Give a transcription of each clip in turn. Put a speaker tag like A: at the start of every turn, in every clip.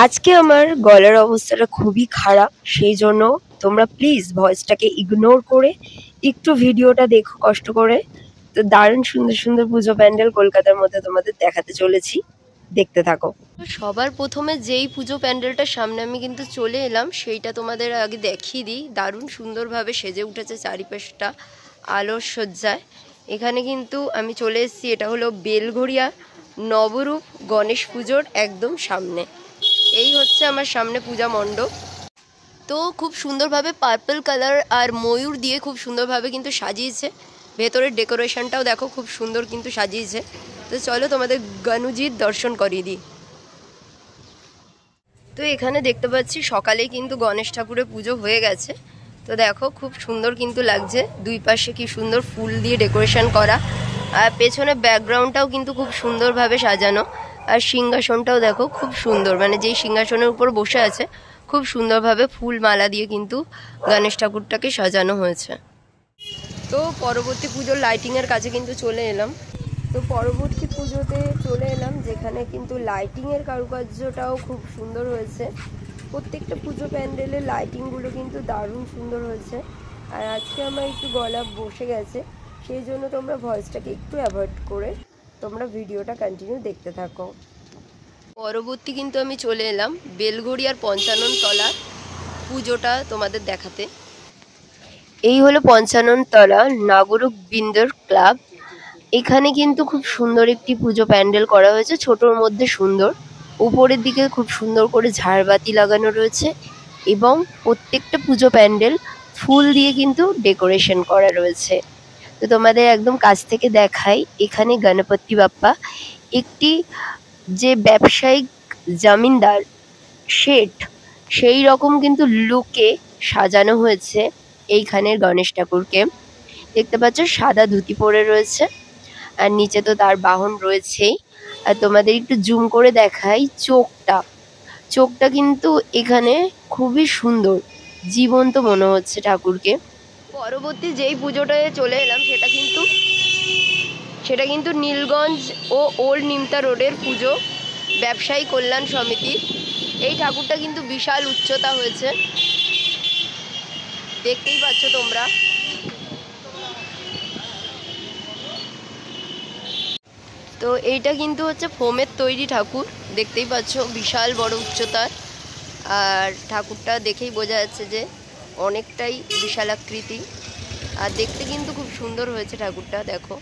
A: আজকে আমার গলার অবস্থাটা খুবই খারাপ, সেই জন্য তোমরা প্লিজ ভয়েসটাকে ইগনোর করে একটু ভিডিওটা দেখো কষ্ট করে। তো দারুণ সুন্দর সুন্দর পুজো প্যান্ডেল কলকাতার মধ্যে তোমাদের দেখাতে চলেছি, দেখতে থাকো। সবার প্রথমে যেই পুজো প্যান্ডেলটার সামনে আমি কিন্তু চলে এলাম সেইটা তোমাদের আগে দেখিয়ে দিই। দারুণ সুন্দরভাবে সেজে উঠেছে চারিপাশটা আলোর সজ্জায়। এখানে কিন্তু আমি চলে এসেছি, এটা হলো বেলঘড়িয়া নবরূপ গণেশ পুজোর একদম সামনে। এই হচ্ছে আমার সামনে পূজা মণ্ডপ। তো খুব সুন্দরভাবে পার্পল কালার আর ময়ূর দিয়ে খুব সুন্দরভাবে কিন্তু সাজিয়েছে। ভেতরের ডেকোরেশনটাও দেখো খুব সুন্দর কিন্তু সাজিয়েছে। তো চলো তোমাদের গণুজির দর্শন করিয়ে দিই। তো এখানে দেখতে পাচ্ছি সকালেই কিন্তু গণেশ ঠাকুরের পুজো হয়ে গেছে। তো দেখো খুব সুন্দর কিন্তু লাগছে, দুই পাশে কি সুন্দর ফুল দিয়ে ডেকোরেশন করা, আর পেছনে ব্যাকগ্রাউন্ডটাও কিন্তু খুব সুন্দরভাবে সাজানো। আর সিংহাসনটাও দেখো খুব সুন্দর, মানে যেই সিংহাসনের উপর বসে আছে খুব সুন্দরভাবে ফুল মালা দিয়ে কিন্তু গণেশ ঠাকুরটাকে সাজানো হয়েছে। তো পরবর্তী পুজোর লাইটিংয়ের কাছে কিন্তু চলে এলাম। তো পরবর্তী পুজোতে চলে এলাম যেখানে কিন্তু লাইটিংয়ের কারুকার্যটাও খুব সুন্দর হয়েছে। প্রত্যেকটা পুজো প্যান্ডেলের লাইটিংগুলো কিন্তু দারুণ সুন্দর হয়েছে। আর আজকে আমার একটু গলা বসে গেছে, সেই জন্য তোমরা ভয়েসটাকে একটু অ্যাভয়েড করে তোমরা ভিডিওটা কন্টিনিউ দেখতে থাকো। পরবর্তী কিন্তু আমি চলে এলাম বেলঘড়িয়ার ৫৫ তলা পুজোটা তোমাদের দেখাতে। এই হলো ৫৫ তলা নাগরুক বিন্দর ক্লাব। এখানে কিন্তু খুব সুন্দর একটি পুজো প্যান্ডেল করা হয়েছে, ছোটোর মধ্যে সুন্দর। উপরের দিকে খুব সুন্দর করে ঝাড়বাতি লাগানো রয়েছে এবং প্রত্যেকটা পুজো প্যান্ডেল ফুল দিয়ে কিন্তু ডেকোরেশন করা রয়েছে। তো তোমাদের একদম কাছ থেকে দেখাই, এখানে গণপতি বাপ্পা একটি যে ব্যবসায়িক জমিদার শেঠ সেই রকম কিন্তু লুকে সাজানো হয়েছে এইখানের গণেশ ঠাকুরকে। দেখতে পাচ্ছ সাদা ধুতি পরে রয়েছে, আর নিচে তো তার বাহন রয়েছেই। আর তোমাদের একটু জুম করে দেখাই চোখটা কিন্তু এখানে খুবই সুন্দর, জীবন্ত মনে হচ্ছে ঠাকুরকে। পরবর্তী যেই পুজোটায় চলে এলাম সেটা কিন্তু নীলগঞ্জ ও ওল্ড নিমতা রোডের পুজো ব্যবসায়ী কল্যাণ সমিতির। এই ঠাকুরটা কিন্তু বিশাল উচ্চতা হয়েছে, দেখতেই পাচ্ছ তোমরা। তো এইটা কিন্তু হচ্ছে ফোমের তৈরি ঠাকুর, দেখতেই পাচ্ছ বিশাল বড় উচ্চতার। আর ঠাকুরটা দেখেই বোঝা যাচ্ছে যে অনেকটাই বিশাল আকৃতি, আর দেখতে কিন্তু খুব সুন্দর হয়েছে ঠাকুরটা। দেখো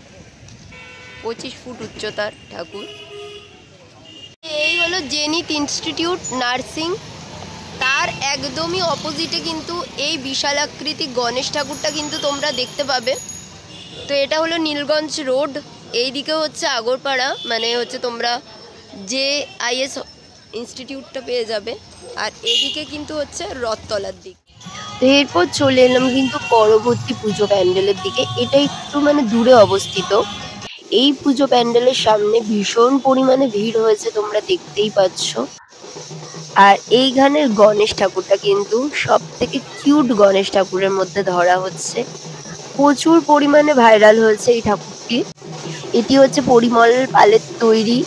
A: ২৫ ফুট উচ্চতার ঠাকুর। এই হলো জেনিথ ইনস্টিটিউট নার্সিং, তার একদমই অপোজিটে কিন্তু এই বিশাল আকৃতি গণেশ ঠাকুরটা কিন্তু তোমরা দেখতে পাবে। তো এটা হলো নীলগঞ্জ রোড, এইদিকে হচ্ছে আগরপাড়া, মানে হচ্ছে তোমরা যে আইএস ইনস্টিটিউটটা পেয়ে যাবে, আর এদিকে কিন্তু হচ্ছে রথতলার দিক। তো এরপর চলে এলাম কিন্তু পরবর্তী পুজো প্যান্ডেলের দিকে। এটা একটু মানে দূরে অবস্থিত। এই পুজো প্যান্ডেলের সামনে ভীষণ পরিমাণে ভিড় হয়েছে, তোমরা দেখতেই পাচ্ছ। আর এইখানের গণেশ ঠাকুরটা কিন্তু সব থেকে কিউট গণেশ ঠাকুরের মধ্যে ধরা হচ্ছে। প্রচুর পরিমাণে ভাইরাল হয়েছে এই ঠাকুরটি। এটি হচ্ছে পরিমল পালের তৈরি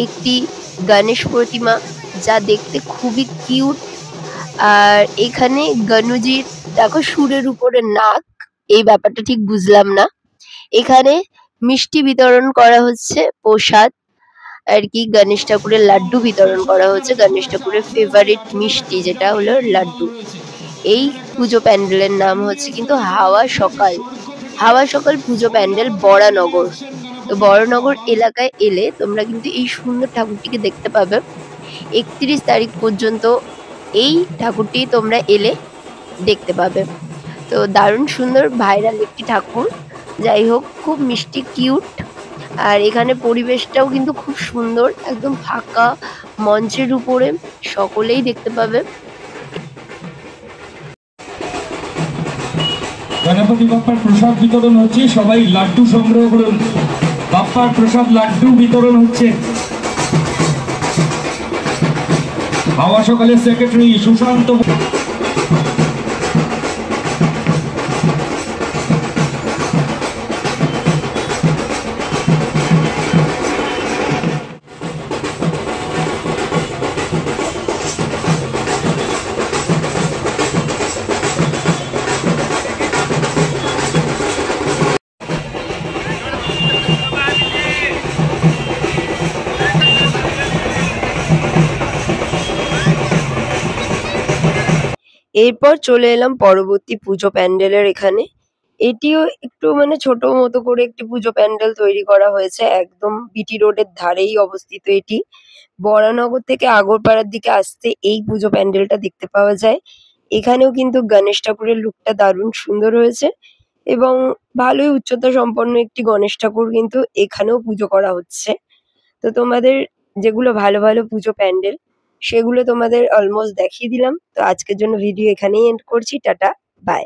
A: একটি গণেশ প্রতিমা, যা দেখতে খুবই কিউট। আর এখানে গণুজির দেখো সুরের উপরে নাক, এই ব্যাপারটা ঠিক বুঝলাম না। এখানে মিষ্টি বিতরণ করা হচ্ছে, প্রসাদ আর কি, গণেশ ঠাকুরের লাড্ডু বিতরণ করা হচ্ছে। গণেশ ঠাকুরের ফেভারিট মিষ্টি যেটা হলো লাড্ডু। এই পুজো প্যান্ডেলের নাম হচ্ছে কিন্তু হাওয়া সকাল পুজো প্যান্ডেল বরানগর। তো বরানগর এলাকায় এলে তোমরা কিন্তু এই সুন্দর ঠাকুরটিকে দেখতে পাবে। ৩১ তারিখ পর্যন্ত এই ঠাকুরটি তোমরা এলে দেখতে পাবে। তো দারুণ সুন্দর ভাইরাল একটি ঠাকুর, যাই হোক খুব মিষ্টি কিউট। আর এখানে পরিবেশটাও কিন্তু খুব সুন্দর, একদম ফাঁকা মঞ্চের উপরে সকলেই দেখতে পাবে।
B: গণপতি বাপ্পার প্রসাদ বিতরণ হচ্ছে, সবাই লাড্ডু সংগ্রহ করুন। বাপ্পার প্রসাদ লাড্ডু বিতরণ হচ্ছে। হাওয়া সকালের সেক্রেটারি সুশান্ত।
A: এরপর চলে এলাম পরবর্তী পুজো প্যান্ডেলের এখানে। এটিও একটু মানে ছোট মতো করে একটি পুজো প্যান্ডেল তৈরি করা হয়েছে, একদম বিটি রোডের ধারেই অবস্থিত এটি। বরানগর থেকে আগরপাড়ার দিকে আসতে এই পুজো প্যান্ডেলটা দেখতে পাওয়া যায়। এখানেও কিন্তু গণেশ ঠাকুরের লুকটা দারুণ সুন্দর হয়েছে এবং ভালোই উচ্চতা সম্পন্ন একটি গণেশ ঠাকুর কিন্তু এখানেও পুজো করা হচ্ছে। তো তোমাদের যেগুলো ভালো ভালো পুজো প্যান্ডেল সেগুলো তোমাদের অলমোস্ট দেখিয়ে দিলাম। তো আজকের জন্য ভিডিও এখানেই এন্ড করছি। Tata, by.